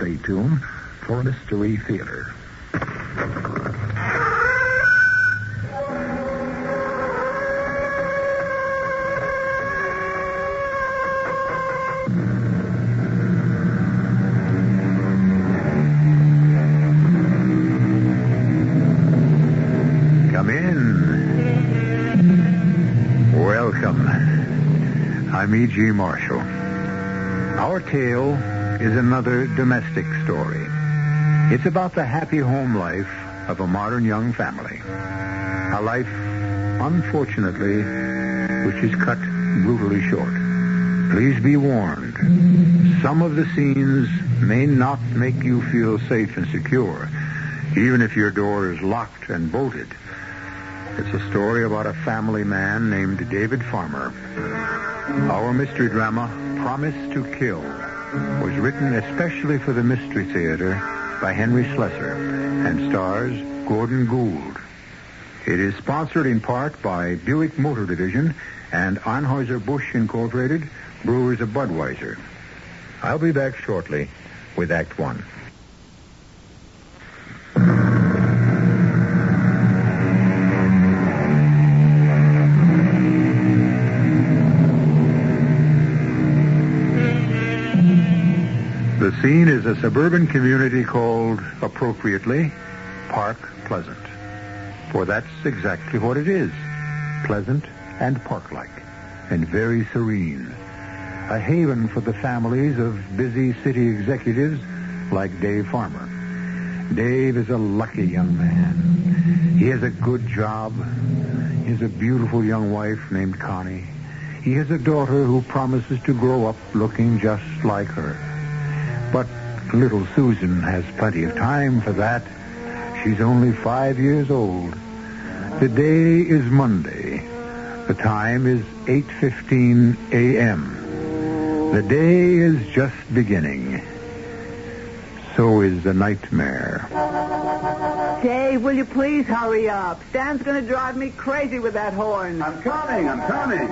stay tuned for Mystery Theater. Come in. Welcome. I'm E.G. Marshall. Our tale is another domestic story. It's about the happy home life of a modern young family. A life, unfortunately, which is cut brutally short. Please be warned. Some of the scenes may not make you feel safe and secure, even if your door is locked and bolted. It's a story about a family man named David Farmer. Our mystery drama, Promise to Kill, was written especially for the Mystery Theater by Henry Slesar and stars Gordon Gould. It is sponsored in part by Buick Motor Division and Anheuser-Busch Incorporated, Brewers of Budweiser. I'll be back shortly with Act One. The scene is a suburban community called, appropriately, Park Pleasant. For that's exactly what it is. Pleasant and park-like, and very serene. A haven for the families of busy city executives like Dave Farmer. Dave is a lucky young man. He has a good job. He has a beautiful young wife named Connie. He has a daughter who promises to grow up looking just like her. But little Susan has plenty of time for that. She's only 5 years old. The day is Monday. The time is 8:15 a.m. The day is just beginning. So is the nightmare. Dave, will you please hurry up? Stan's going to drive me crazy with that horn. I'm coming.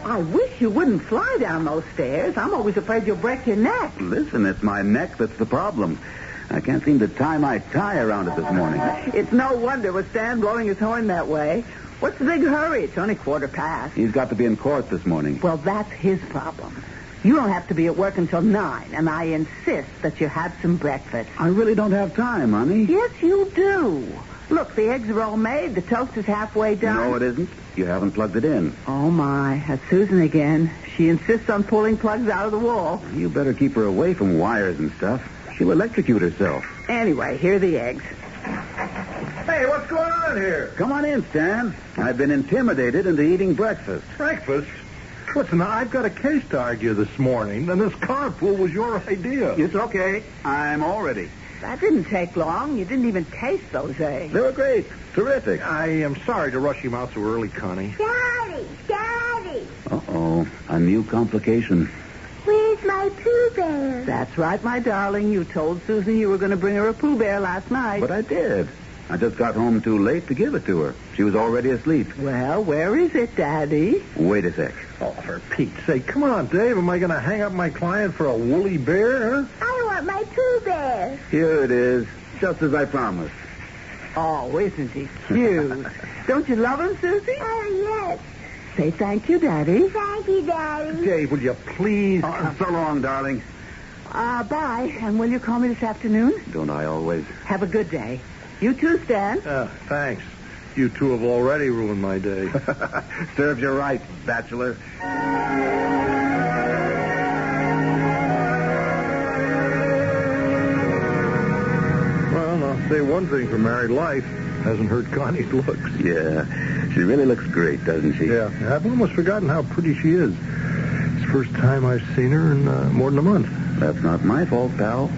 I wish you wouldn't fly down those stairs. I'm always afraid you'll break your neck. Listen, it's my neck that's the problem. I can't seem to tie my tie around it this morning. It's no wonder with Stan blowing his horn that way. What's the big hurry? It's only 1:15. He's got to be in court this morning. Well, that's his problem. You don't have to be at work until 9, and I insist that you have some breakfast. I really don't have time, honey. Yes, you do. Look, the eggs are all made. The toast is halfway done. No, it isn't. You haven't plugged it in. Oh, my. That's Susan again. She insists on pulling plugs out of the wall. You better keep her away from wires and stuff. She'll electrocute herself. Anyway, here are the eggs. Hey, what's going on here? Come on in, Stan. I've been intimidated into eating breakfast. Breakfast? Listen, I've got a case to argue this morning, and this carpool was your idea. It's okay. I'm all ready. That didn't take long. You didn't even taste those eggs. They were great. Terrific. I am sorry to rush him out so early, Connie. Daddy! Uh-oh. A new complication. Where's my Pooh Bear? That's right, my darling. You told Susan you were going to bring her a Pooh Bear last night. But I did. I just got home too late to give it to her. She was already asleep. Well, where is it, Daddy? Wait a sec. Oh, for Pete's sake. Come on, Dave. Am I going to hang up my client for a woolly bear, huh? I want my Pooh Bear. Here it is, just as I promised. Oh, isn't he cute? Don't you love him, Susie? Oh, yes. Say thank you, Daddy. Thank you, Daddy. Dave, will you please... So long, darling. Bye. And will you call me this afternoon? Don't I always? Have a good day. You too, Stan. Thanks. You two have already ruined my day. Serves you right, bachelor. Well, I'll say one thing for married life. Hasn't hurt Connie's looks. Yeah, she really looks great, doesn't she? Yeah, I've almost forgotten how pretty she is. It's the first time I've seen her in more than a month. That's not my fault, pal.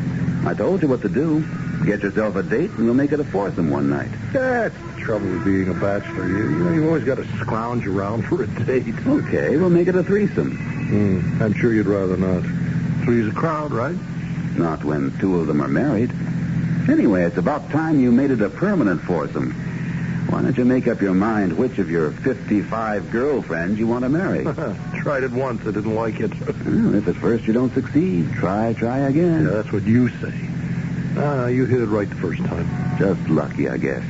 I told you what to do. Get yourself a date, and we'll make it a foursome one night. That's the trouble with being a bachelor. You've always got to scrounge around for a date. Okay, we'll make it a threesome. I'm sure you'd rather not. Three's a crowd, right? Not when two of them are married. Anyway, it's about time you made it a permanent foursome. Why don't you make up your mind which of your 55 girlfriends you want to marry? tried it once. I didn't like it. Well, if at first you don't succeed, try again. Yeah, that's what you say. You hit it right the first time. Just lucky, I guess.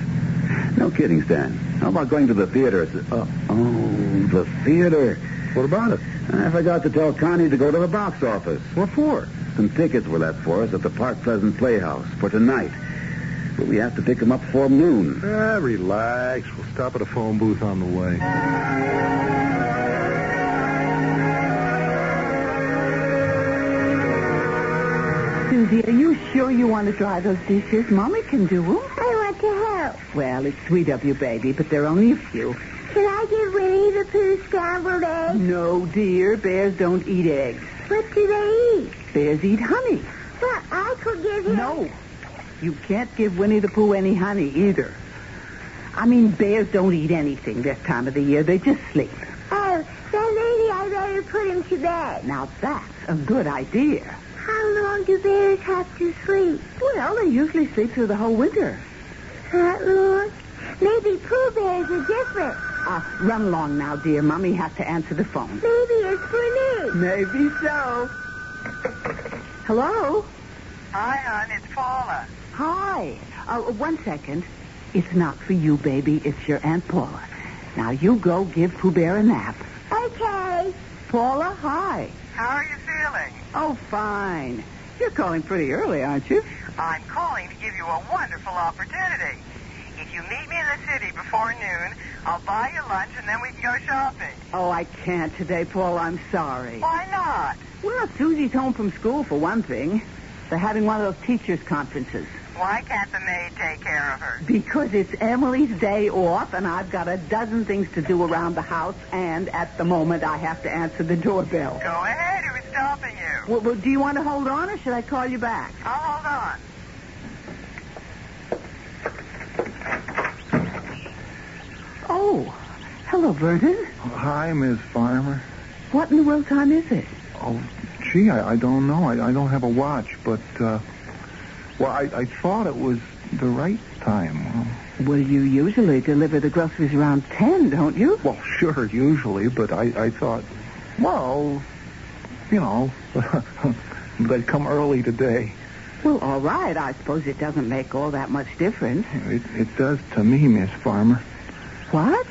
No kidding, Stan. How about going to the theater? The theater. What about it? I forgot to tell Connie to go to the box office. What for? Some tickets were left for us at the Park Pleasant Playhouse for tonight. But we have to pick them up before noon. Relax. We'll stop at a phone booth on the way. Susie, are you sure you want to dry those dishes? Mommy can do them. I want to help. Well, it's sweet of you, baby, but there are only a few. Can I give Winnie the Pooh scrambled eggs? No, dear. Bears don't eat eggs. What do they eat? Bears eat honey. Well, I could give him... No. You can't give Winnie the Pooh any honey either. I mean, bears don't eat anything this time of the year. They just sleep. Oh, then maybe I better put him to bed. Now, that's a good idea. How long do bears have to sleep? Well, they usually sleep through the whole winter. That long? Maybe Pooh Bears are different. Run along now, dear. Mommy has to answer the phone. Maybe it's for me. Maybe so. Hello? Hi, hon. It's Paula. Hi. 1 second. It's not for you, baby. It's your Aunt Paula. Now, you go give Pooh Bear a nap. Okay. Paula, hi. How are you feeling? Oh, fine. You're calling pretty early, aren't you? I'm calling to give you a wonderful opportunity. If you meet me in the city before noon, I'll buy you lunch and then we can go shopping. Oh, I can't today, Paul. I'm sorry. Why not? Well, Susie's home from school, for one thing. They're having one of those teachers' conferences. Why can't the maid take care of her? Because it's Emily's day off, and I've got a dozen things to do around the house, and at the moment I have to answer the doorbell. Go ahead. Who's stopping you? Well, do you want to hold on, or should I call you back? I'll hold on. Oh, hello, Vernon. Hi, Miss Farmer. What in the world time is it? Oh, gee, I don't know. I don't have a watch, but, I thought it was the right time. Well, you usually deliver the groceries around 10, don't you? Well, sure, usually, but I thought, they'd come early today. Well, all right. I suppose it doesn't make all that much difference. It does to me, Miss Farmer. What?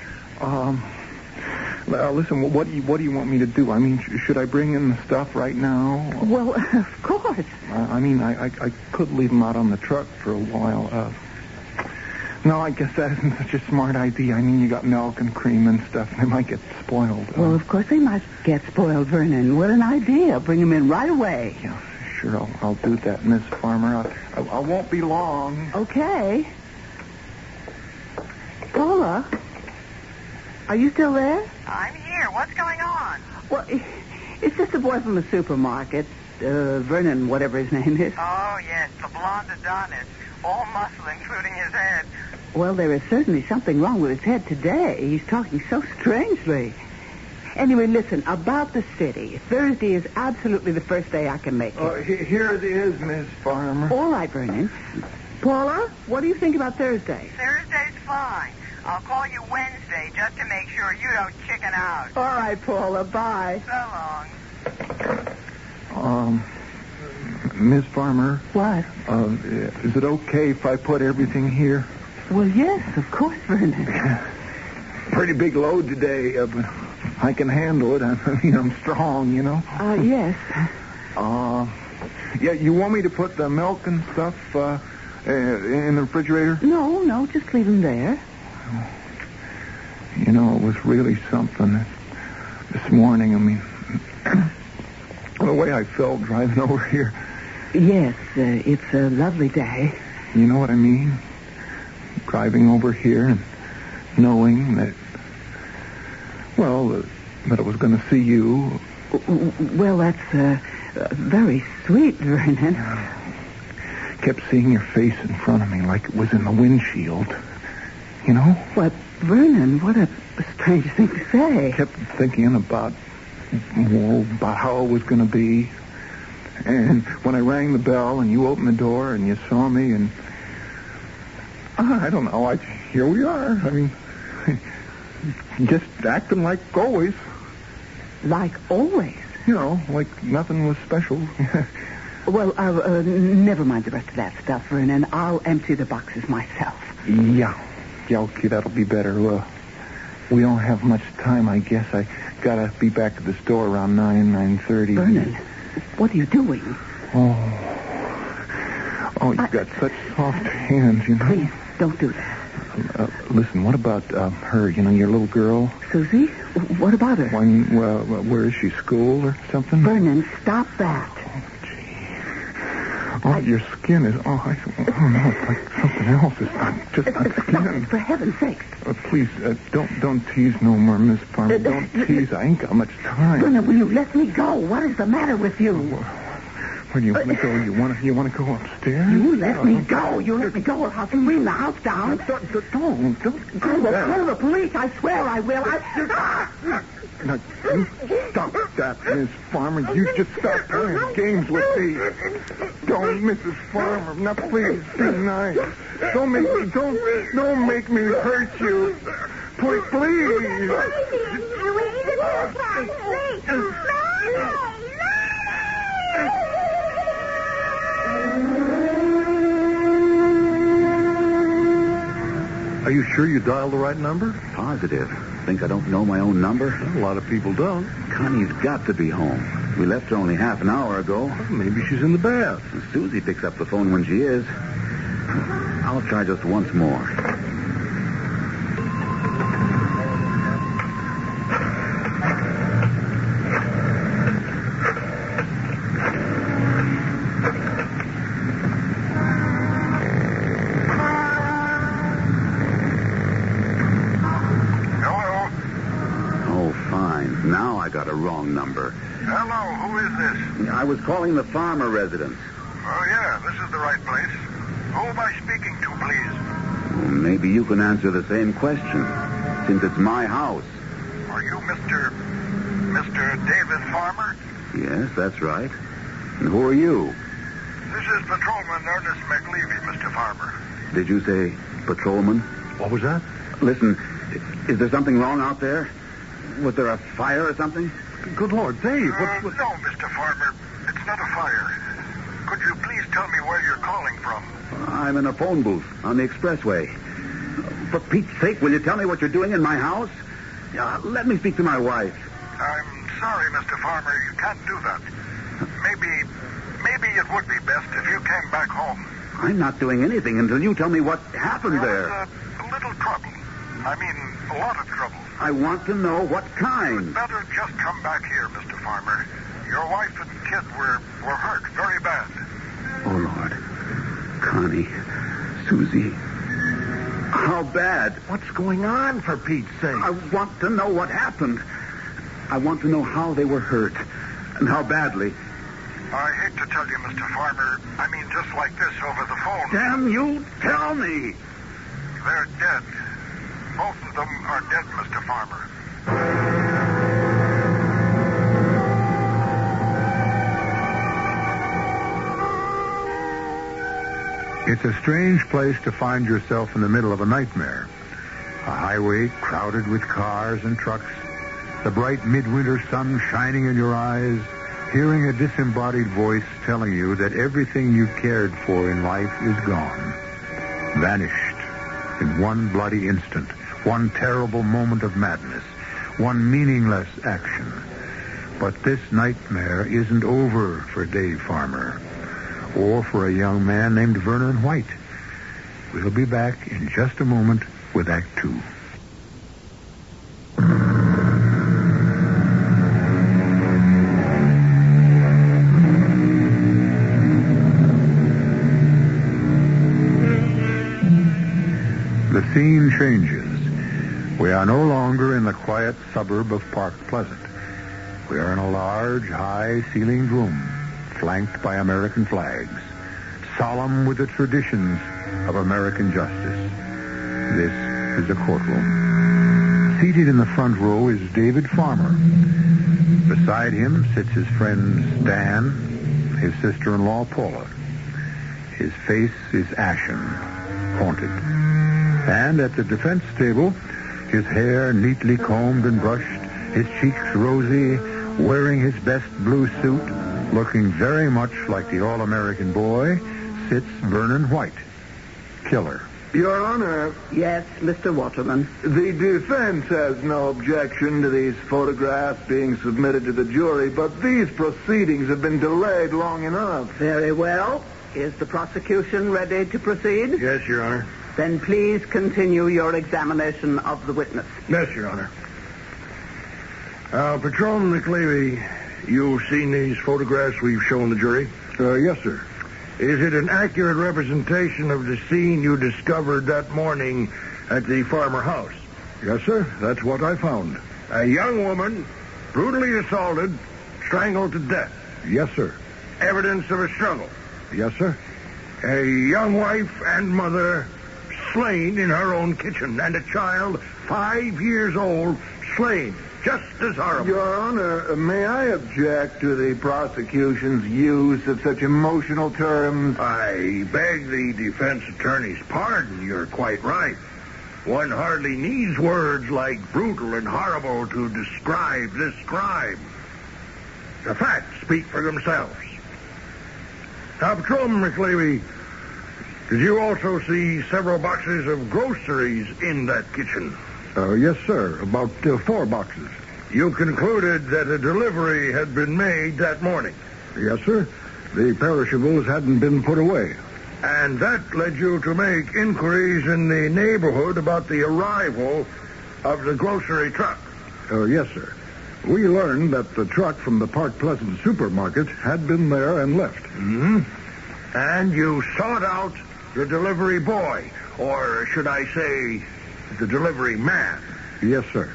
Listen, what do you want me to do? I mean, should I bring in the stuff right now? Well, of course. I could leave them out on the truck for a while. No, I guess that isn't such a smart idea. I mean, you got milk and cream and stuff. They might get spoiled. Well, of course they might get spoiled, Vernon. What an idea. Bring them in right away. Yeah, sure. I'll do that, Miss Farmer. I won't be long. Okay. Paula, are you still there? I'm here. What's going on? Well, it's just a boy from the supermarket. Vernon, whatever his name is. Oh, yes, the blonde Adonis. All muscle, including his head. Well, there is certainly something wrong with his head today. He's talking so strangely. Anyway, listen, about the city. Thursday is absolutely the first day I can make it. Here it is, Miss Farmer. All right, Vernon. Paula, what do you think about Thursday? Thursday's fine. I'll call you Wednesday just to make sure you don't chicken out. All right, Paula, bye. So long. Miss Farmer. What? Is it okay if I put everything here? Well, yes, of course, Vernon. Pretty big load today, but I can handle it. I mean, I'm strong, you know. Yes. Yeah, you want me to put the milk and stuff in the refrigerator? No, just leave them there. You know, it was really something this morning. I mean, the way I felt driving over here. Yes, it's a lovely day. You know what I mean? Driving over here and knowing that, that I was going to see you. Well, that's very sweet, Vernon. Kept seeing your face in front of me like it was in the windshield. You know? What, Vernon, what a strange thing to say. Kept thinking about how it was going to be. And when I rang the bell and you opened the door and you saw me and... I don't know. Here we are. I mean, just acting like always. Like always. You know, like nothing was special. Well, never mind the rest of that stuff, Vernon. I'll empty the boxes myself. Yeah, okay, that'll be better. We don't have much time, I guess. I gotta be back at the store around 9:30. Vernon, what are you doing? Oh, you've got such soft hands, you know. Please, don't do that. Listen, what about her, your little girl? Susie? What about her? Where is she, school or something? Vernon, stop that. Oh, your skin is... Oh, I don't know. It's like something else. It's not just not skin. For heaven's sake. Please, don't tease no more, Miss Farmer. Don't tease. I ain't got much time. Vernon, will you let me go? What is the matter with you? Where do you want to go? You want to go upstairs? You let me go. You let me go or I'll scream the house down. Don't do I will that. call the police. I swear I will. Now, you stop that, Miss Farmer. You just stop playing games with me. Don't, Mrs. Farmer. Now, please, be nice. Don't make me hurt you. Please. Are you sure you dialed the right number? Positive. Think I don't know my own number? A lot of people don't. Connie's got to be home. We left her only half an hour ago. Maybe she's in the bath. Susie picks up the phone when she is. I'll try just once more. Wrong number. Hello, who is this? I was calling the Farmer residence. Oh, yeah, this is the right place. Who am I speaking to, please? Well, maybe you can answer the same question, since it's my house. Are you Mr. David Farmer? Yes, that's right. And who are you? This is Patrolman Ernest McLeavy, Mr. Farmer. Did you say patrolman? What was that? Listen, is there something wrong out there? Was there a fire or something? Good Lord, Dave, what... No, Mr. Farmer. It's not a fire. Could you please tell me where you're calling from? I'm in a phone booth on the expressway. For Pete's sake, will you tell me what you're doing in my house? Let me speak to my wife. I'm sorry, Mr. Farmer. You can't do that. Maybe it would be best if you came back home. I'm not doing anything until you tell me what happened there. There was a little trouble. I mean, a lot of trouble. I want to know what kind. You'd better just come back here, Mr. Farmer. Your wife and kid were hurt very bad. Oh, Lord. Connie. Susie. How bad? What's going on, for Pete's sake? I want to know what happened. I want to know how they were hurt and how badly. I hate to tell you, Mr. Farmer. I mean, just like this over the phone. Damn you, tell me. They're dead. Both of them are dead, Mr. Farmer. It's a strange place to find yourself in the middle of a nightmare. A highway crowded with cars and trucks, the bright midwinter sun shining in your eyes, hearing a disembodied voice telling you that everything you cared for in life is gone, vanished in one bloody instant. One terrible moment of madness. One meaningless action. But this nightmare isn't over for Dave Farmer. Or for a young man named Vernon White. We'll be back in just a moment with Act 2. The scene changes. We are no longer in the quiet suburb of Park Pleasant. We are in a large, high-ceilinged room, flanked by American flags, solemn with the traditions of American justice. This is a courtroom. Seated in the front row is David Farmer. Beside him sits his friend Stan, his sister-in-law Paula. His face is ashen, haunted. And at the defense table, his hair neatly combed and brushed, his cheeks rosy, Wearing his best blue suit, looking very much like the all-American boy, sits Vernon White, killer. Your Honor, Yes, Mr. Waterman. the defense has no objection to these photographs being submitted to the jury, but these proceedings have been delayed long enough. Very well. Is the prosecution ready to proceed? Yes, Your Honor. Then please continue your examination of the witness. Yes, Your Honor. Patrolman McLeavy, you've seen these photographs we've shown the jury? Yes, sir. Is it an accurate representation of the scene you discovered that morning at the Farmer house? Yes, sir. That's what I found. A young woman, brutally assaulted, strangled to death. Yes, sir. Evidence of a struggle. Yes, sir. A young wife and mother slain in her own kitchen, and a child 5 years old slain just as horrible. Your Honor, may I object to the prosecution's use of such emotional terms? I beg the defense attorney's pardon. You're quite right. One hardly needs words like brutal and horrible to describe this crime. The facts speak for themselves. Now, Patrolman McLeavy, did you also see several boxes of groceries in that kitchen? Yes, sir. About 4 boxes. You concluded that a delivery had been made that morning. Yes, sir. The perishables hadn't been put away. And that led you to make inquiries in the neighborhood about the arrival of the grocery truck. Yes, sir. We learned that the truck from the Park Pleasant supermarket had been there and left. Mm-hmm. And you sought out the delivery boy, or should I say, the delivery man. Yes, sir.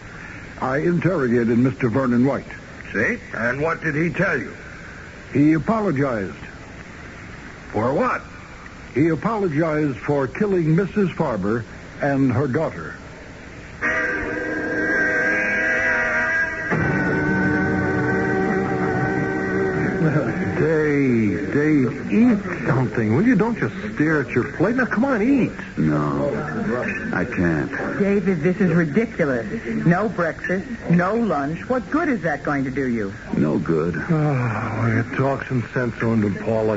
I interrogated Mr. Vernon White. See? And what did he tell you? He apologized. For what? He apologized for killing Mrs. Farmer and her daughter. Dave, eat something, will you? Don't just stare at your plate. Now, come on, eat. No, I can't. David, this is ridiculous. No breakfast, no lunch. What good is that going to do you? No good. Oh, talk some sense into him, Paula.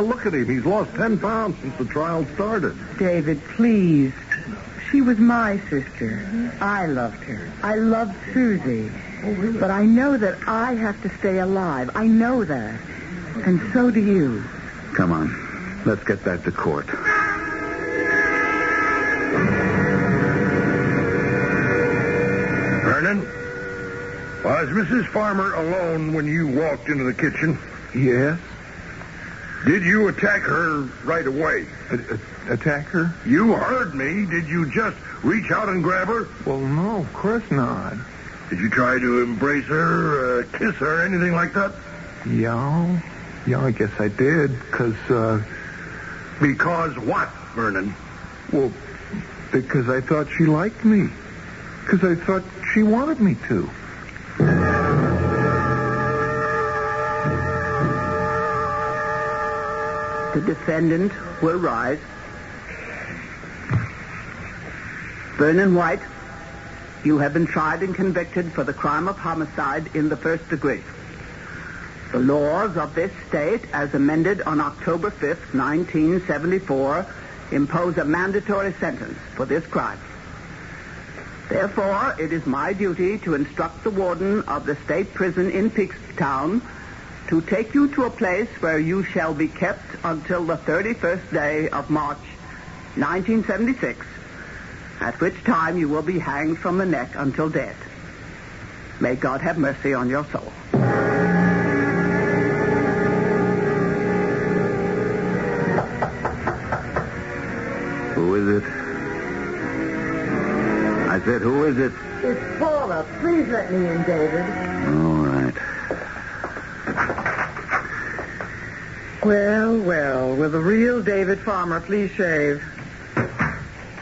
Look at him. He's lost 10 pounds since the trial started. David, please. She was my sister. I loved her. I loved Susie. But I know that I have to stay alive. I know that. And so do you. Come on. Let's get back to court. Vernon, was Mrs. Farmer alone when you walked into the kitchen? Yes? Did you attack her right away? Attack her? You heard me. Did you just reach out and grab her? Well, no, of course not. Did you try to embrace her, kiss her, anything like that? Yeah, I guess I did, because what, Vernon? Well, because I thought she liked me. Because I thought she wanted me to. The defendant will rise. Vernon White, you have been tried and convicted for the crime of homicide in the first degree. The laws of this state, as amended on October 5th, 1974, impose a mandatory sentence for this crime. Therefore, it is my duty to instruct the warden of the state prison in Peakstown to take you to a place where you shall be kept until the 31st day of March, 1976, at which time you will be hanged from the neck until dead. May God have mercy on your soul. Who is it? I said, who is it? It's Paula. Please let me in, David. All right. Well, will the real David Farmer please shave?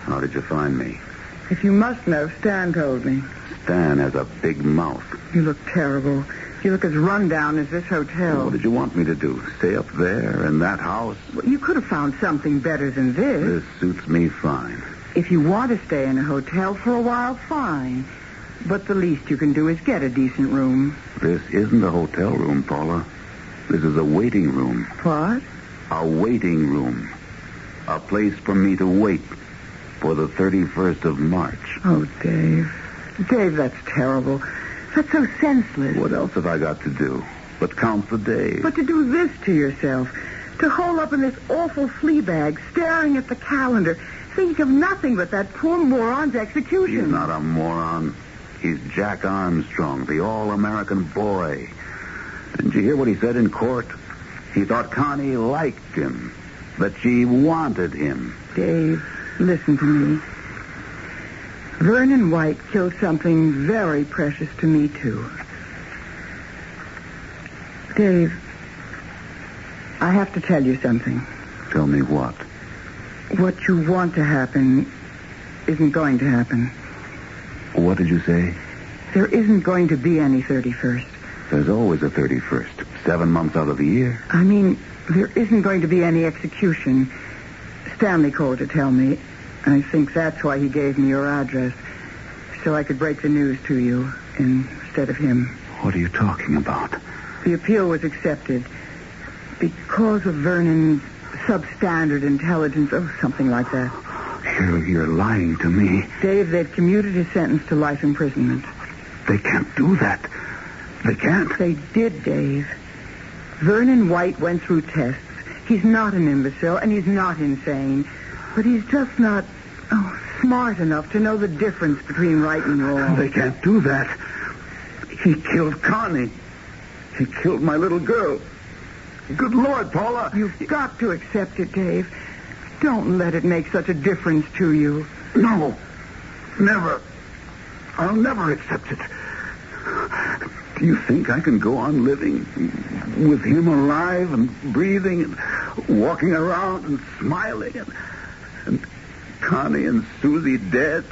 How did you find me? If you must know, Stan told me. Stan has a big mouth. You look terrible. You look as run down as this hotel. What did you want me to do? Stay up there in that house? Well, you could have found something better than this. This suits me fine. If you want to stay in a hotel for a while, fine. But the least you can do is get a decent room. This isn't a hotel room, Paula. This is a waiting room. What? A waiting room. A place for me to wait for the 31st of March. Oh, Dave. Dave, that's terrible. That's so senseless. What else have I got to do but count the days? But to do this to yourself, to hole up in this awful flea bag, staring at the calendar, thinking of nothing but that poor moron's execution. He's not a moron. He's Jack Armstrong, the all-American boy. Didn't you hear what he said in court? He thought Connie liked him, that she wanted him. Dave, listen to me. Vernon White killed something very precious to me, too. Dave, I have to tell you something. Tell me what? What you want to happen isn't going to happen. What did you say? There isn't going to be any 31st. There's always a 31st. 7 months out of the year. I mean, there isn't going to be any execution. Stanley called to tell me. I think that's why he gave me your address, so I could break the news to you instead of him. What are you talking about? The appeal was accepted because of Vernon's substandard intelligence, something like that. You're lying to me. Dave, they've commuted his sentence to life imprisonment. They can't do that. They can't. They did, Dave. Vernon White went through tests. He's not an imbecile, and he's not insane. But he's just not smart enough to know the difference between right and wrong. They can't do that. He killed Connie. He killed my little girl. Good Lord, Paula. You've got to accept it, Dave. Don't let it make such a difference to you. No. Never. I'll never accept it. Do you think I can go on living with him alive and breathing and walking around and smiling and Connie and Susie dead?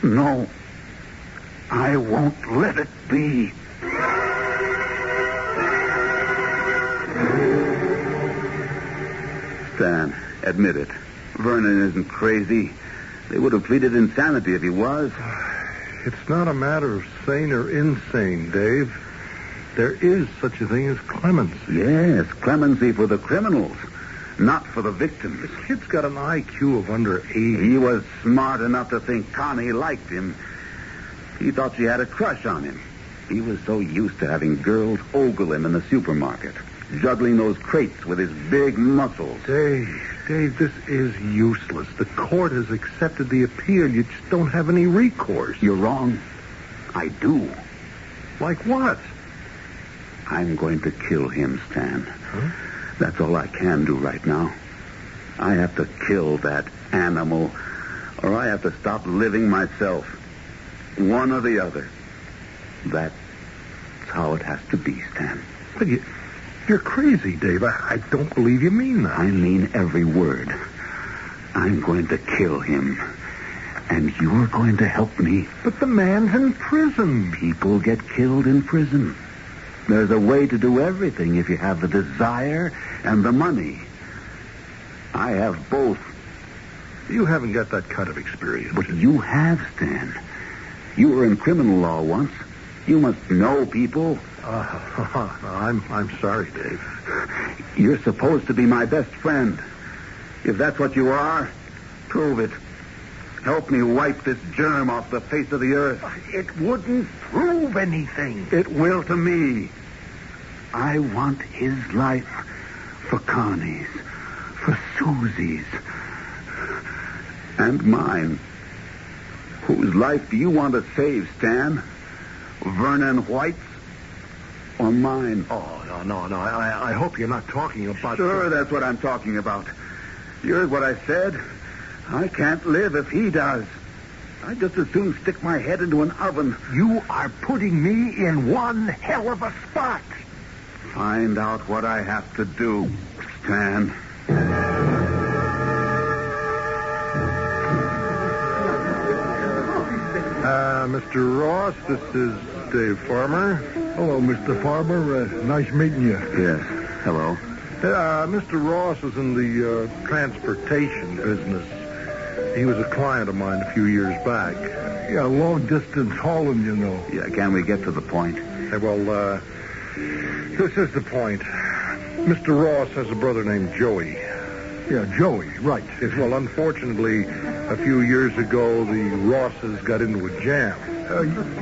No. I won't let it be. Stan, admit it. Vernon isn't crazy. They would have pleaded insanity if he was. It's not a matter of sane or insane, Dave. There is such a thing as clemency. Yes, clemency for the criminals, not for the victims. This kid's got an IQ of under 80. He was smart enough to think Connie liked him. He thought she had a crush on him. He was so used to having girls ogle him in the supermarket, juggling those crates with his big muscles. Dave, this is useless. The court has accepted the appeal. You just don't have any recourse. You're wrong. I do. Like what? I'm going to kill him, Stan. Huh? That's all I can do right now. I have to kill that animal, or I have to stop living myself. One or the other. That's how it has to be, Stan. But you're crazy, Dave. I don't believe you mean that. I mean every word. I'm going to kill him. And you're going to help me. But the man's in prison. People get killed in prison. There's a way to do everything if you have the desire and the money. I have both. You haven't got that kind of experience. But you have, Stan. You were in criminal law once. You must know people. I'm sorry, Dave. You're supposed to be my best friend. If that's what you are, prove it. Help me wipe this germ off the face of the earth. It wouldn't prove anything. It will to me. I want his life for Connie's, for Susie's, and mine. Whose life do you want to save, Stan? Vernon White's or mine? Oh, no. I hope you're not talking about... Sure, that's what I'm talking about. You heard what I said. I can't live if he does. I'd just as soon stick my head into an oven. You are putting me in one hell of a spot. Find out what I have to do, Stan. Mr. Ross, this is Dave Farmer. Hello, Mr. Farmer. Nice meeting you. Yes. Hello. Mr. Ross is in the transportation business. He was a client of mine a few years back. Yeah, long-distance hauling, you know. Yeah, can we get to the point? Hey, well, this is the point. Mr. Ross has a brother named Joey. Yeah, Joey, right. Yes, well, unfortunately, a few years ago, the Rosses got into a jam.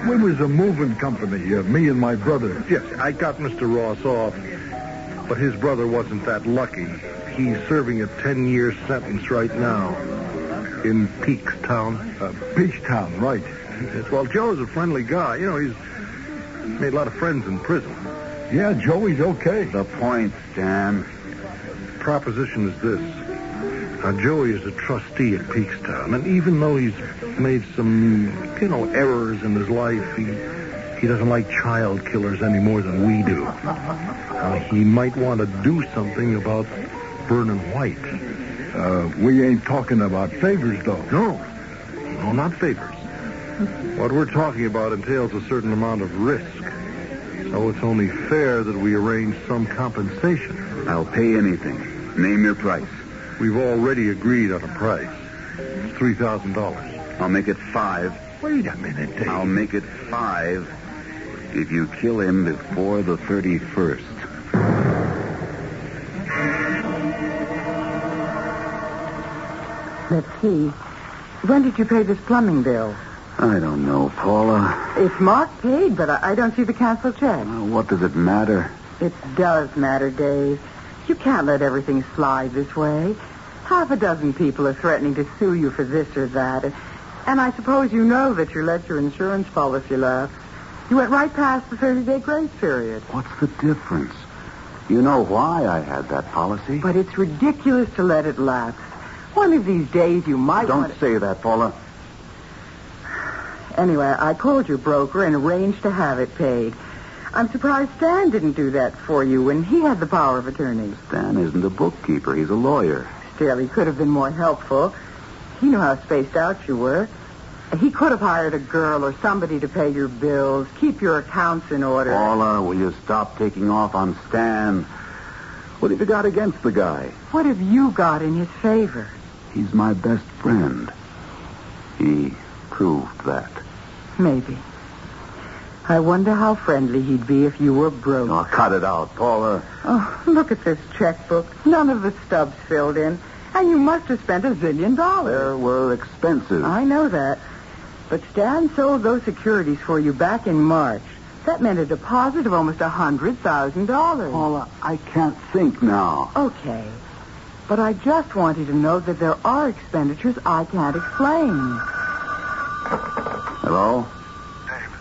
We was a moving company, me and my brother. Yes, I got Mr. Ross off, but his brother wasn't that lucky. He's serving a 10-year sentence right now in Peakstown. Peachtown, right. Yes, well, Joe's a friendly guy. You know, he's made a lot of friends in prison. Yeah, Joey's okay. The point, Stan. Proposition is this. Now, Joey is a trustee at Peakstown, and even though he's made some, errors in his life, he doesn't like child killers any more than we do. He might want to do something about Vernon White. We ain't talking about favors, though. No, not favors. What we're talking about entails a certain amount of risk. So it's only fair that we arrange some compensation. I'll pay anything. Name your price. We've already agreed on a price. It's $3,000. I'll make it $5. Wait a minute, Dave. I'll make it $5 if you kill him before the 31st. Let's see. When did you pay this plumbing bill? I don't know, Paula. It's marked paid, but I don't see the canceled check. What does it matter? It does matter, Dave. You can't let everything slide this way. Half a dozen people are threatening to sue you for this or that. And I suppose you know that you let your insurance policy lapse. You went right past the 30-day grace period. What's the difference? You know why I had that policy. But it's ridiculous to let it lapse. One of these days you might Don't say that, Paula. Anyway, I called your broker and arranged to have it paid. I'm surprised Stan didn't do that for you when he had the power of attorney. Stan isn't a bookkeeper. He's a lawyer. Still, he could have been more helpful. He knew how spaced out you were. He could have hired a girl or somebody to pay your bills, keep your accounts in order. Paula, will you stop taking off on Stan? What have you got against the guy? What have you got in his favor? He's my best friend. He proved that. Maybe. I wonder how friendly he'd be if you were broke. Oh, cut it out, Paula. Oh, look at this checkbook. None of the stubs filled in. And you must have spent $1 zillion. There were expenses. I know that. But Stan sold those securities for you back in March. That meant a deposit of almost $100,000. Paula, I can't think now. Okay. But I just want you to know that there are expenditures I can't explain. Hello? Dave,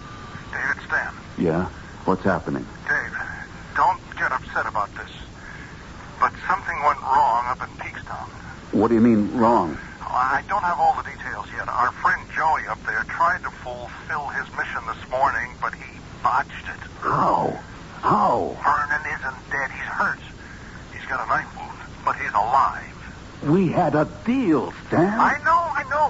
it's Stan. Yeah? What's happening? Dave, don't get upset about this. But something went wrong up in Peakstown. What do you mean, wrong? I don't have all the details yet. Our friend Joey up there tried to fulfill his mission this morning, but he botched it. How? Vernon isn't dead. He's hurt. He's got a knife wound, but he's alive. We had a deal, Stan. I know.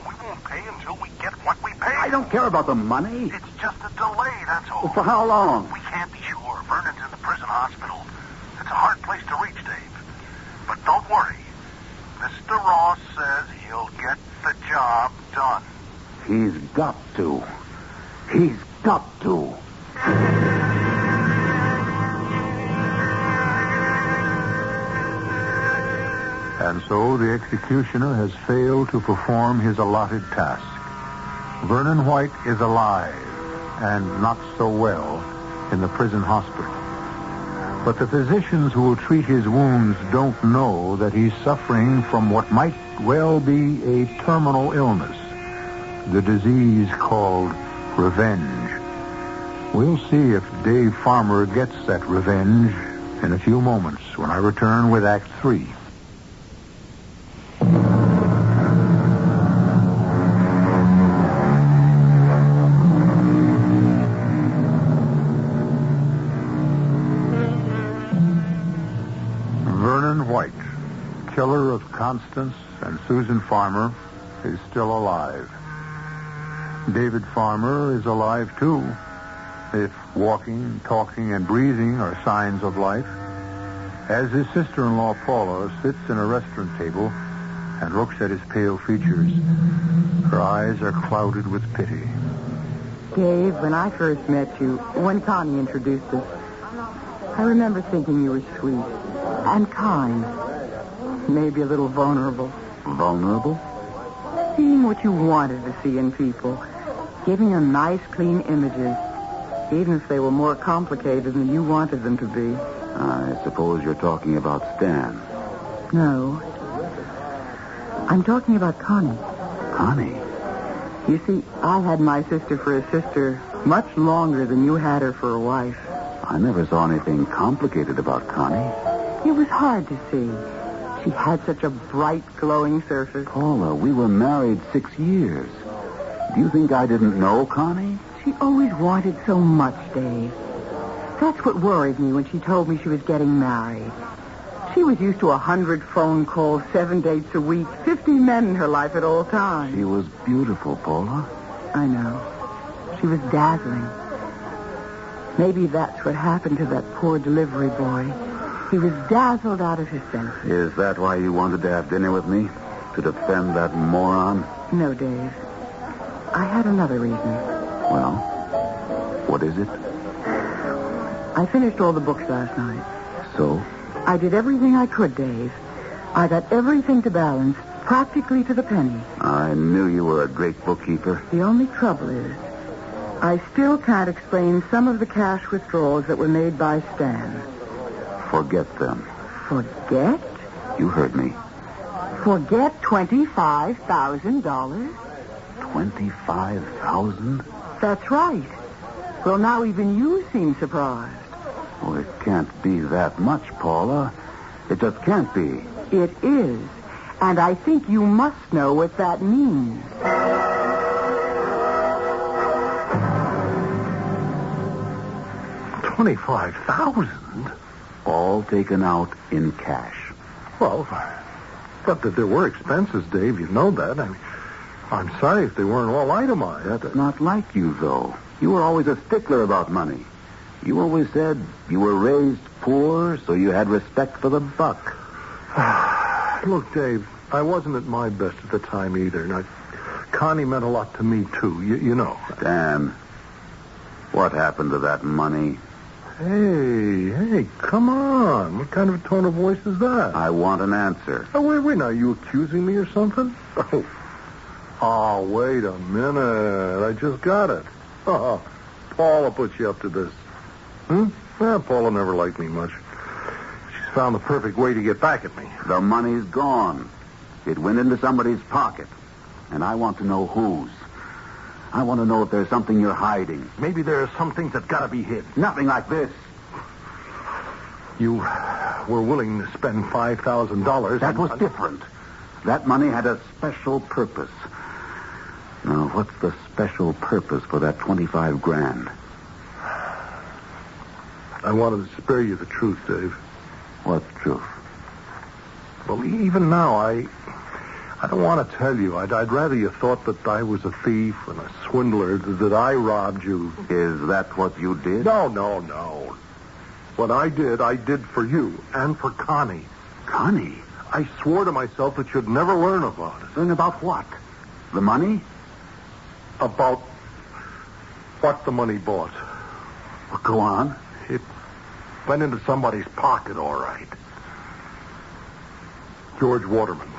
We won't pay until we get what we pay. I don't care about the money. It's just a delay, that's all. Well, for how long? We can't be sure. Vernon's in the prison hospital. It's a hard place to reach, Dave. But don't worry. Mr. Ross says he'll get the job done. He's got to. He's got to. And so the executioner has failed to perform his allotted task. Vernon White is alive, and not so well, in the prison hospital. But the physicians who will treat his wounds don't know that he's suffering from what might well be a terminal illness, the disease called revenge. We'll see if Dave Farmer gets that revenge in a few moments when I return with Act 3. Vernon White, killer of Constance and Susan Farmer, is still alive. David Farmer is alive, too, if walking, talking, and breathing are signs of life. As his sister-in-law, Paula, sits in a restaurant table, and looks at his pale features. Her eyes are clouded with pity. Dave, when I first met you, when Connie introduced us, I remember thinking you were sweet and kind. Maybe a little vulnerable. Vulnerable? Seeing what you wanted to see in people. Giving them nice, clean images. Even if they were more complicated than you wanted them to be. I suppose you're talking about Stan. No. I'm talking about Connie. Connie? You see, I had my sister for a sister much longer than you had her for a wife. I never saw anything complicated about Connie. It was hard to see. She had such a bright, glowing surface. Paula, we were married 6 years. Do you think I didn't know Connie? She always wanted so much, Dave. That's what worried me when she told me she was getting married. She was used to 100 phone calls, 7 dates a week, 50 men in her life at all times. She was beautiful, Paula. I know. She was dazzling. Maybe that's what happened to that poor delivery boy. He was dazzled out of his senses. Is that why you wanted to have dinner with me? To defend that moron? No, Dave. I had another reason. Well, what is it? I finished all the books last night. So? I did everything I could, Dave. I got everything to balance, practically to the penny. I knew you were a great bookkeeper. The only trouble is, I still can't explain some of the cash withdrawals that were made by Stan. Forget them. Forget? You heard me. Forget $25,000? 25,000? That's right. Well, now even you seem surprised. Oh, it can't be that much, Paula. It just can't be. It is. And I think you must know what that means. $25,000? All taken out in cash. Well, but that there were expenses, Dave. You know that. I'm sorry if they weren't all itemized. That's not like you, though. You were always a stickler about money. You always said you were raised poor, so you had respect for the buck. Look, Dave, I wasn't at my best at the time either. Now, Connie meant a lot to me, too. You know. Stan, what happened to that money? Hey, come on. What kind of a tone of voice is that? I want an answer. Oh, wait. Now, are you accusing me or something? Oh, wait a minute. I just got it. Oh, Paula put you up to this. Well, Paula never liked me much. She's found the perfect way to get back at me. The money's gone. It went into somebody's pocket. And I want to know whose. I want to know if there's something you're hiding. Maybe there are some things that gotta be hid. Nothing like this. You were willing to spend $5,000. That was different. That money had a special purpose. Now, what's the special purpose for that $25,000? I wanted to spare you the truth, Dave. What truth? Well, even now, I don't want to tell you. I'd rather you thought that I was a thief and a swindler, that I robbed you. Is that what you did? No. What I did for you and for Connie. Connie? I swore to myself that you'd never learn about it. Learn about what? The money? About what the money bought. Well, go on. It went into somebody's pocket, all right. George Waterman's.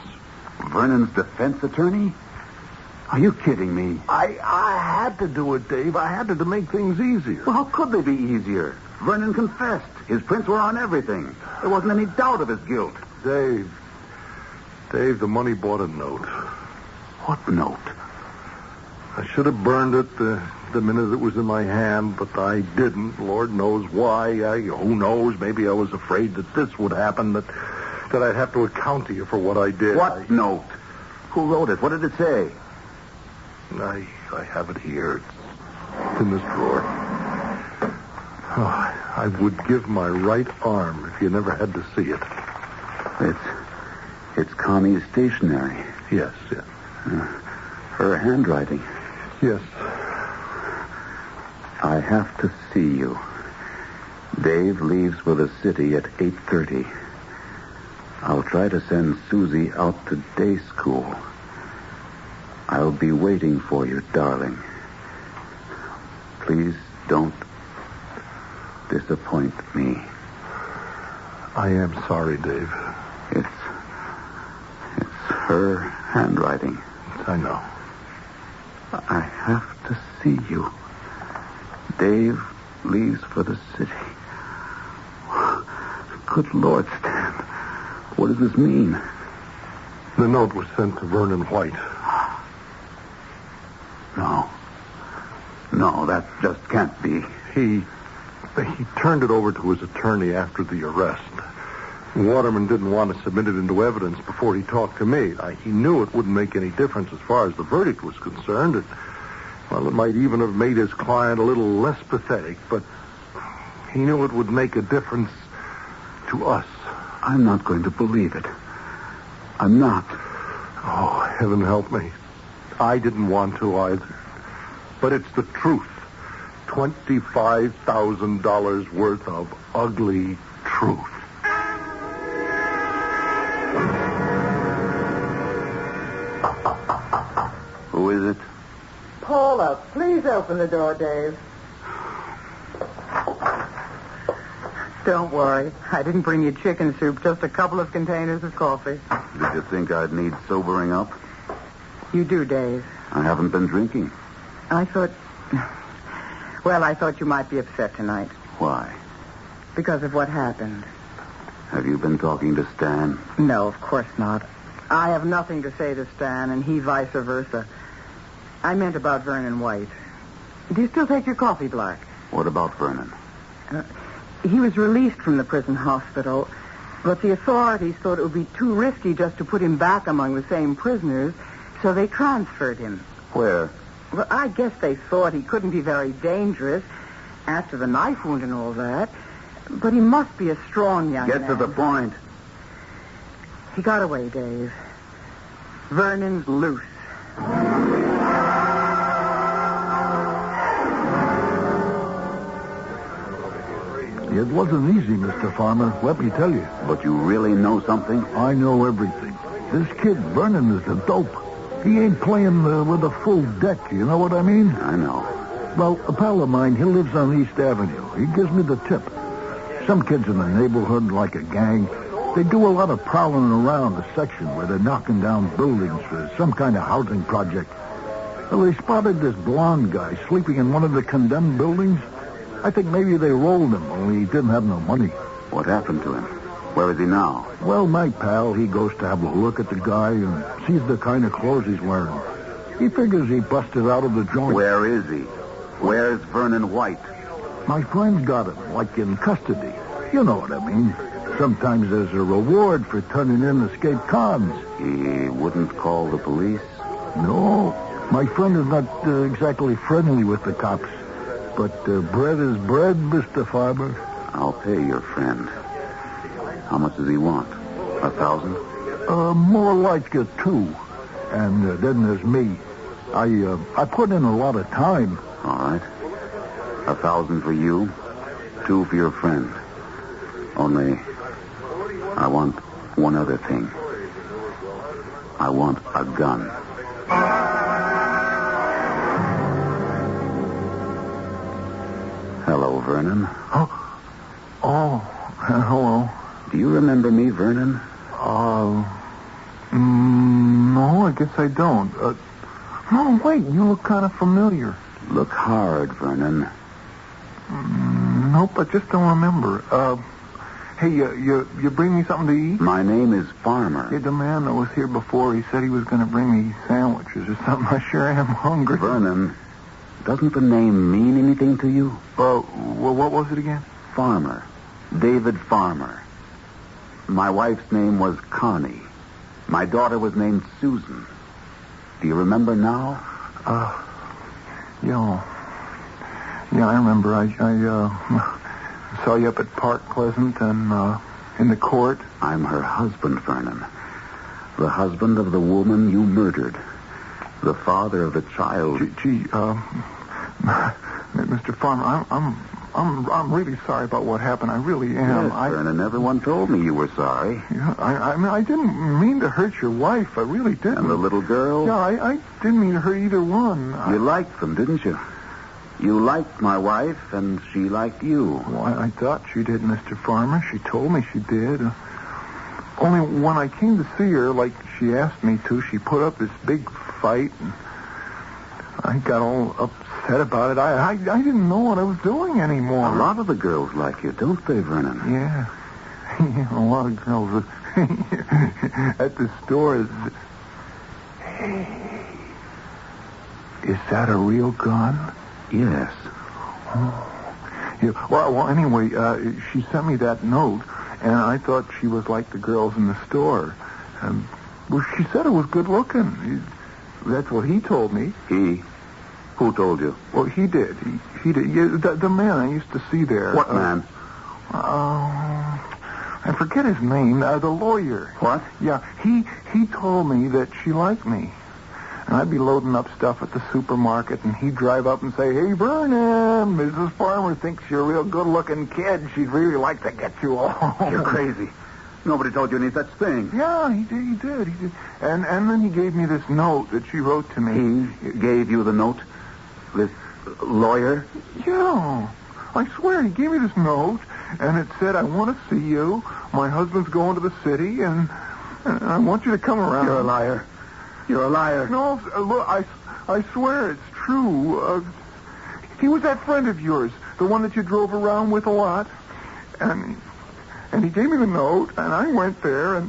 Vernon's defense attorney? Are you kidding me? I had to do it, Dave. I had to make things easier. Well, how could they be easier? Vernon confessed. His prints were on everything. There wasn't any doubt of his guilt. Dave, the money bought a note. What note? I should have burned it the minute it was in my hand, but I didn't. Lord knows why. Who knows? Maybe I was afraid that this would happen, that I'd have to account to you for what I did. What note? Who wrote it? What did it say? I have it here. It's in this drawer. Oh, I would give my right arm if you never had to see it. It's Connie's stationery. Yes. Her handwriting. Yes. I have to see you. Dave leaves for the city at 8:30. I'll try to send Susie out to day school. I'll be waiting for you, darling. Please don't disappoint me. I am sorry, Dave. It's her handwriting. I know. I have to see you. Dave leaves for the city. Good Lord, Stan. What does this mean? The note was sent to Vernon White. No, that just can't be. He turned it over to his attorney after the arrest. Waterman didn't want to submit it into evidence before he talked to me. He knew it wouldn't make any difference as far as the verdict was concerned. It might even have made his client a little less pathetic, but he knew it would make a difference to us. I'm not going to believe it. I'm not. Oh, heaven help me. I didn't want to either. But it's the truth. $25,000 worth of ugly truth. Who is it? Paula, please open the door, Dave. Don't worry. I didn't bring you chicken soup, just a couple of containers of coffee. Did you think I'd need sobering up? You do, Dave. I haven't been drinking. I thought you might be upset tonight. Why? Because of what happened. Have you been talking to Stan? No, of course not. I have nothing to say to Stan, and he vice versa. I meant about Vernon White. Do you still take your coffee black? What about Vernon? He was released from the prison hospital, but the authorities thought it would be too risky just to put him back among the same prisoners, so they transferred him. Where? Well, I guess they thought he couldn't be very dangerous after the knife wound and all that, but he must be a strong young man. Get to the point. He got away, Dave. Vernon's loose. It wasn't easy, Mr. Farmer, let me tell you. But you really know something? I know everything. This kid, Vernon, is a dope. He ain't playing with a full deck, you know what I mean? I know. Well, a pal of mine, he lives on East Avenue. He gives me the tip. Some kids in the neighborhood, like a gang, they do a lot of prowling around the section where they're knocking down buildings for some kind of housing project. Well, they spotted this blonde guy sleeping in one of the condemned buildings. I think maybe they rolled him, only he didn't have no money. What happened to him? Where is he now? Well, my pal, he goes to have a look at the guy and sees the kind of clothes he's wearing. He figures he busted out of the joint. Where is he? Where's Vernon White? My friend's got him, like in custody. You know what I mean. Sometimes there's a reward for turning in escaped cons. He wouldn't call the police? No. My friend is not exactly friendly with the cops. But bread is bread, Mr. Farmer. I'll pay your friend. How much does he want? 1,000? More like 2. And then there's me. I put in a lot of time. All right. 1,000 for you, 2 for your friend. Only, I want one other thing. I want a gun. Hello, Vernon. Oh, hello. Do you remember me, Vernon? No, I guess I don't. No, wait, you look kind of familiar. Look hard, Vernon. Nope, I just don't remember. Hey, you bring me something to eat? My name is Farmer. Hey, the man that was here before, he said he was going to bring me sandwiches or something. I sure am hungry. Vernon, doesn't the name mean anything to you? Well, what was it again? Farmer. David Farmer. My wife's name was Connie. My daughter was named Susan. Do you remember now? Yeah, I remember. I saw you up at Park Pleasant and in the court. I'm her husband, Vernon. The husband of the woman you murdered. The father of the child. Gee, Mr. Farmer, I'm really sorry about what happened. I really am. Yes, Vernon, everyone told me you were sorry. Yeah, I mean, I didn't mean to hurt your wife. I really didn't. And the little girl? Yeah, I didn't mean to hurt either one. You liked them, didn't you? You liked my wife, and she liked you. Well, I thought she did, Mr. Farmer. She told me she did. Only when I came to see her, like she asked me to, she put up this big fight, and I got all upset about it. I didn't know what I was doing anymore. A lot of the girls like you, don't they, Vernon? Yeah. A lot of girls at the store. Hey, is that a real gun? Yes. Oh. Yeah, well, anyway, she sent me that note, and I thought she was like the girls in the store. Well, she said it was good looking. That's what he told me. He? Who told you? Well, he did. He did. Yeah, the man I used to see there. What man? I forget his name. The lawyer. What? Yeah, he told me that she liked me. And I'd be loading up stuff at the supermarket, and he'd drive up and say, "Hey, Vernon, Mrs. Farmer thinks you're a real good-looking kid. She'd really like to get you all." You're crazy. Nobody told you any such thing. Yeah, he did. And then he gave me this note that she wrote to me. He gave you the note? This lawyer? Yeah. I swear, he gave me this note, and it said, "I want to see you. My husband's going to the city, and I want you to come around." You're a liar. You're a liar. No, look, I swear it's true. He was that friend of yours, the one that you drove around with a lot. And he gave me the note, and I went there,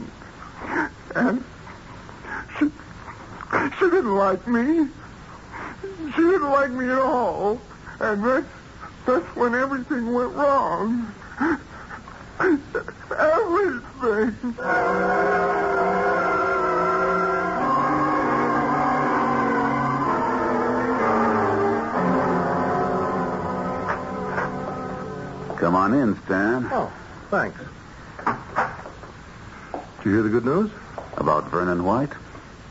and she didn't like me. She didn't like me at all. And that's when everything went wrong. Everything. Come on in, Stan. Oh, thanks. Did you hear the good news? About Vernon White?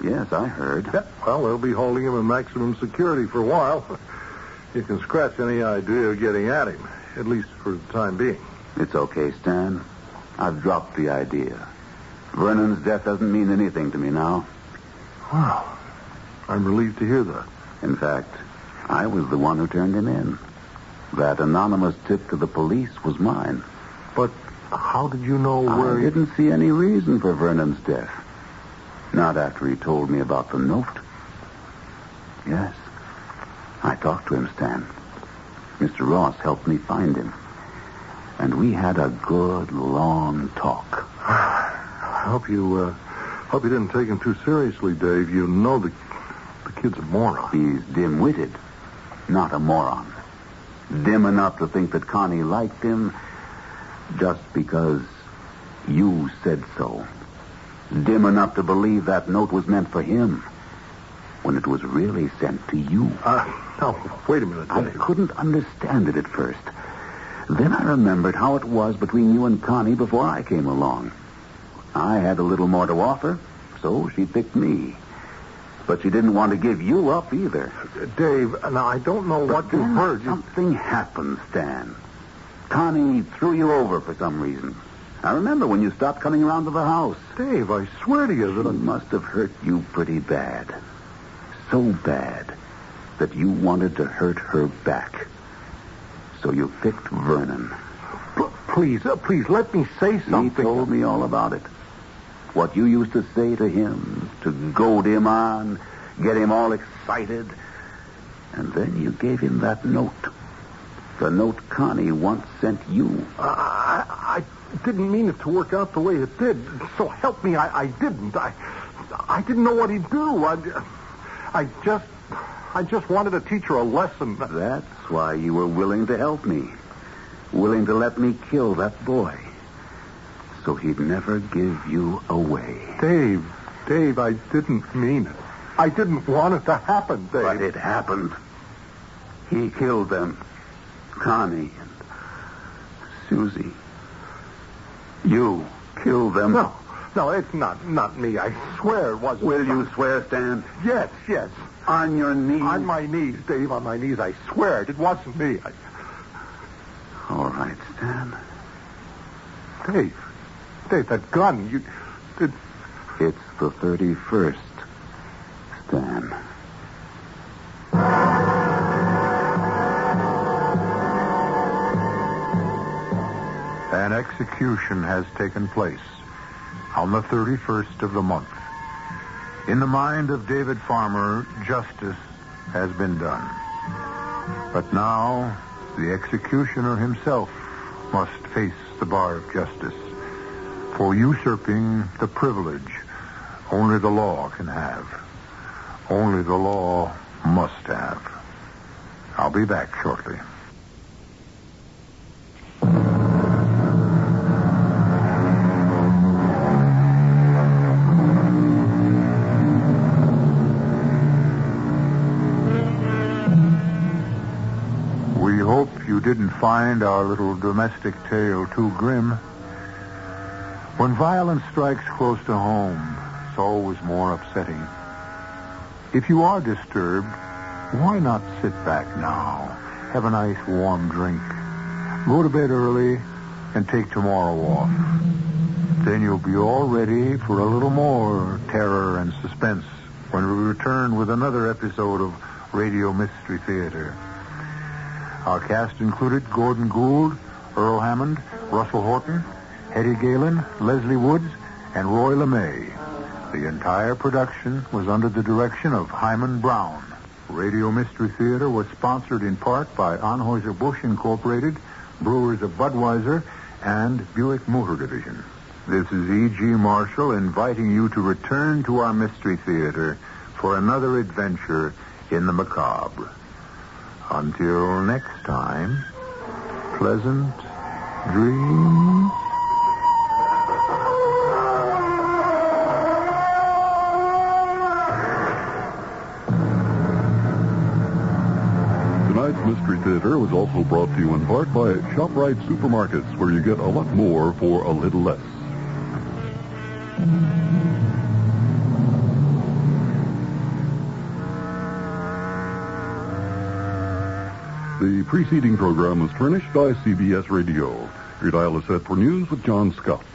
Yes, I heard. Yeah, well, they'll be holding him in maximum security for a while. You can scratch any idea of getting at him, at least for the time being. It's okay, Stan. I've dropped the idea. Vernon's death doesn't mean anything to me now. Wow. I'm relieved to hear that. In fact, I was the one who turned him in. That anonymous tip to the police was mine. But how did you know where... I didn't see any reason for Vernon's death. Not after he told me about the note. Yes. I talked to him, Stan. Mr. Ross helped me find him. And we had a good, long talk. I hope you didn't take him too seriously, Dave. You know the kid's a moron. He's dim-witted, not a moron. Dim enough to think that Connie liked him just because you said so. Dim enough to believe that note was meant for him when it was really sent to you. Now, wait a minute, Dave. I couldn't understand it at first. Then I remembered how it was between you and Connie before I came along. I had a little more to offer, so she picked me. But she didn't want to give you up either. Dave, now I don't know what you heard. Something happened, Stan. Connie threw you over for some reason. I remember when you stopped coming around to the house. Dave, I swear to you that it must have hurt you pretty bad. So bad that you wanted to hurt her back. So you picked Vernon. Please, let me say something. He told me all about it. What you used to say to him, to goad him on, get him all excited. And then you gave him that note. The note Connie once sent you. I didn't mean it to work out the way it did. So help me, I didn't. I didn't know what he'd do. I just wanted to teach her a lesson. That's why you were willing to help me. Willing to let me kill that boy. So he'd never give you away. Dave, I didn't mean it. I didn't want it to happen, Dave. But it happened. He killed them. Connie and Susie. You killed them. No, it's not me. I swear it wasn't. Will you swear, Stan? Yes. On your knees? On my knees, Dave, on my knees. I swear it wasn't me. Dave, that gun, It's the 31st, Stan. An execution has taken place on the 31st of the month. In the mind of David Farmer, justice has been done. But now, the executioner himself must face the bar of justice for usurping the privilege only the law can have. Only the law must have. I'll be back shortly. We hope you didn't find our little domestic tale too grim. When violence strikes close to home, it's always more upsetting. If you are disturbed, why not sit back now, have a nice warm drink, go to bed early, and take tomorrow off. Then you'll be all ready for a little more terror and suspense when we return with another episode of Radio Mystery Theater. Our cast included Gordon Gould, Earl Hammond, Russell Horton, Hetty Galen, Leslie Woods, and Roy LeMay. The entire production was under the direction of Himan Brown. Radio Mystery Theater was sponsored in part by Anheuser-Busch Incorporated, Brewers of Budweiser, and Buick Motor Division. This is E.G. Marshall inviting you to return to our Mystery Theater for another adventure in the macabre. Until next time, pleasant dreams. Tonight's Mystery Theater was also brought to you in part by ShopRite Supermarkets, where you get a lot more for a little less. The preceding program was furnished by CBS Radio. Your dial is set for news with John Scott.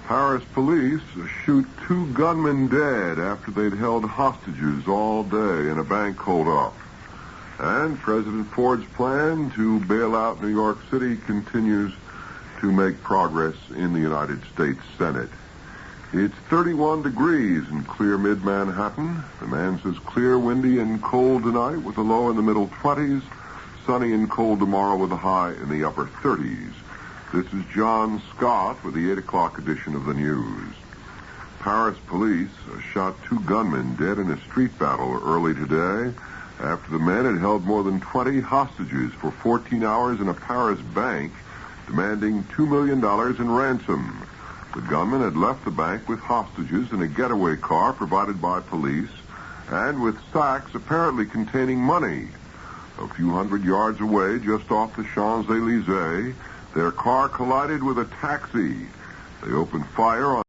Paris police shoot 2 gunmen dead after they'd held hostages all day in a bank holdup. And President Ford's plan to bail out New York City continues to make progress in the United States Senate. It's 31 degrees in clear mid-Manhattan. The man says clear, windy, and cold tonight with a low in the middle 20s. Sunny and cold tomorrow with a high in the upper 30s. This is John Scott with the 8 o'clock edition of the news. Paris police shot 2 gunmen dead in a street battle early today after the men had held more than 20 hostages for 14 hours in a Paris bank, demanding $2 million in ransom. The gunmen had left the bank with hostages in a getaway car provided by police and with sacks apparently containing money. A few hundred yards away, just off the Champs-Élysées, their car collided with a taxi. They opened fire on